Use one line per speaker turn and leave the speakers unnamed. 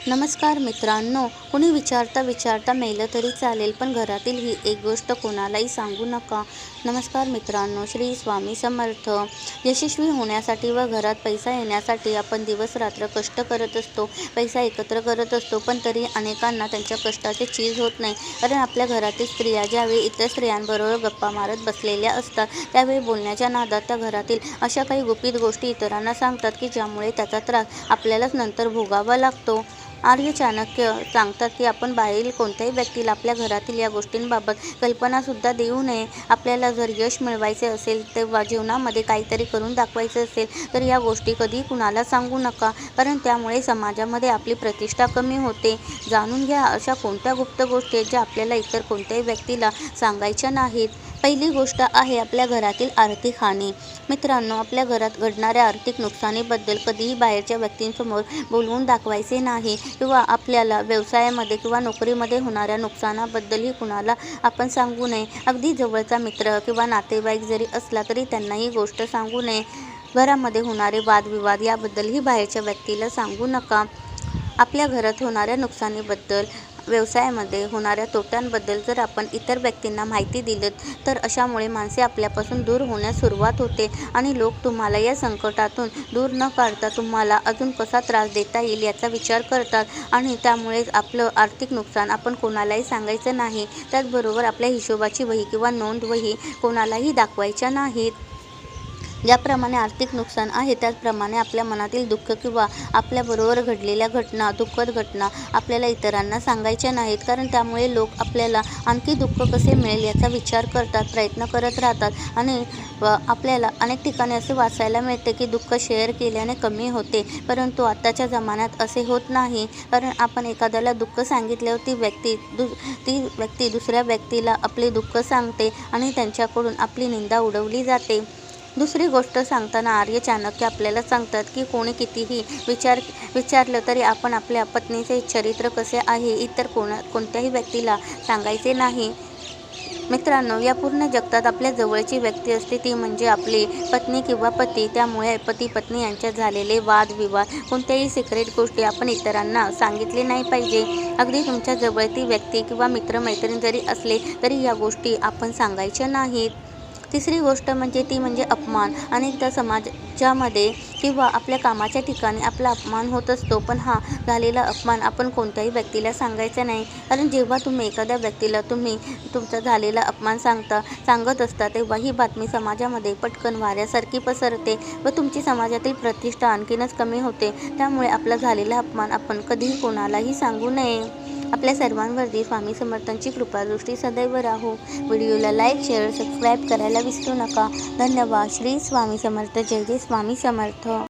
नमस्कार मित्रांनो, कुणी विचारता विचारता मेलं तरी चालेल, पण घरातील ही एक गोष्ट कोणालाही सांगू नका. नमस्कार मित्रांनो, श्री स्वामी समर्थ. यशस्वी होण्यासाठी व घरात पैसा येण्यासाठी आपण दिवस रात्र कष्ट करत असतो, पैसा एकत्र करत असतो, पण तरी अनेकांना त्यांच्या कष्टाचे चीज होत नाही. कारण आपल्या घरातील स्त्रिया ज्यावेळी इतर स्त्रियांबरोबर गप्पा मारत बसलेल्या असतात, त्यावेळी बोलण्याच्या नादात त्या घरातील अशा काही गुपित गोष्टी इतरांना सांगतात की ज्यामुळे त्याचा त्रास आपल्यालाच नंतर भोगावा लागतो. आर्य चाणक्य सांगतात की आपण बाहेरील कोणत्याही व्यक्तीला आपल्या घरातील या गोष्टींबाबत कल्पनासुद्धा देऊ नये. आपल्याला जर यश मिळवायचे असेल तेव्हा जीवनामध्ये काहीतरी करून दाखवायचे असेल तर या गोष्टी कधी कुणाला सांगू नका, कारण त्यामुळे समाजामध्ये आपली प्रतिष्ठा कमी होते. जाणून घ्या अशा कोणत्या गुप्त गोष्टी आहेत ज्या आपल्याला इतर कोणत्याही व्यक्तीला सांगायच्या नाहीत. पहिली गोष्ट आहे आपल्या घरातील आर्थिक हानी. मित्रांनो, आपल्या घरात घडणाऱ्या आर्थिक नुकसानीबद्दल कधीही बाहेरच्या व्यक्तींसमोर बोलवून दाखवायचे नाही किंवा आपल्याला व्यवसायामध्ये किंवा नोकरीमध्ये होणाऱ्या नुकसानाबद्दलही कुणाला आपण सांगू नये. अगदी जवळचा मित्र किंवा नातेवाईक जरी असला तरी त्यांना ही गोष्ट सांगू नये. घरामध्ये होणारे वादविवाद याबद्दलही बाहेरच्या व्यक्तीला सांगू नका. आपल्या घरात होणाऱ्या नुकसानीबद्दल, व्यवसायामध्ये होणाऱ्या तोट्यांबद्दल जर आपण इतर व्यक्तींना माहिती दिलं तर अशामुळे माणसे आपल्यापासून दूर होण्यास सुरुवात होते आणि लोक तुम्हाला या संकटातून दूर न काढता तुम्हाला अजून कसा त्रास देता येईल याचा विचार करतात आणि त्यामुळेच आपलं आर्थिक नुकसान आपण कोणालाही सांगायचं नाही. त्याचबरोबर आपल्या हिशोबाची वही किंवा नोंद वही कोणालाही दाखवायच्या नाहीत. ज्याप्रमाणे आर्थिक नुकसान आहे त्याचप्रमाणे आपल्या मनातील दुःख किंवा आपल्याबरोबर घडलेल्या घटना, दुःखद घटना आपल्याला इतरांना सांगायच्या नाहीत, कारण त्यामुळे लोक आपल्याला आणखी दुःख कसे मिळेल याचा विचार करतात, प्रयत्न करत राहतात आणि आपल्याला अनेक ठिकाणी असे वाचायला मिळते की दुःख शेअर केल्याने कमी होते, परंतु आत्ताच्या जमान्यात असे होत नाही. कारण आपण एखाद्याला दुःख सांगितल्यावर ती व्यक्ती दुसऱ्या व्यक्तीला आपले दुःख सांगते आणि त्यांच्याकडून आपली निंदा उडवली जाते. दुसरी गोष्ट सांगताना आर्य चाणक्य आपल्याला सांगतात की कोणी कितीही विचारलं तरी आपण आपल्या पत्नीचे चरित्र कसे आहे इतर कोणत्याही व्यक्तीला सांगायचे नाही. मित्रांनो, या पूर्ण जगतात आपल्या जवळची व्यक्ती असते ती म्हणजे आपली पत्नी किंवा पती. त्यामुळे पती पत्नी यांच्यात झालेले वादविवाद, कोणत्याही सिक्रेट गोष्टी आपण इतरांना सांगितले नाही पाहिजे. अगदी तुमच्या जवळची व्यक्ती किंवा मित्रमैत्रीण जरी असले तरी या गोष्टी आपण सांगायच्या नाहीत. तिसरी गोष्ट म्हणजे अपमान. अनेकदा समाजामध्ये किंवा आपल्या कामाच्या ठिकाणी आपला अपमान होत असतो, पण हा झालेला अपमान आपण कोणत्याही व्यक्तीला सांगायचा नाही. कारण जेव्हा तुम्ही एखाद्या व्यक्तीला तुमचा झालेला अपमान सांगत असता तेव्हा ही बातमी समाजामध्ये पटकन वाऱ्यासारखी पसरते व तुमची समाजातील प्रतिष्ठा आणखीनच कमी होते. त्यामुळे आपला झालेला अपमान आपण कधीही कोणालाही सांगू नये. आपल्या सर्वांवरती स्वामी समर्थांची कृपादृष्टी सदैव राहो. व्हिडिओला लाईक, शेअर, सबस्क्राईब करायला विसरू नका. धन्यवाद. श्री स्वामी समर्थ. जय जय स्वामी समर्थ.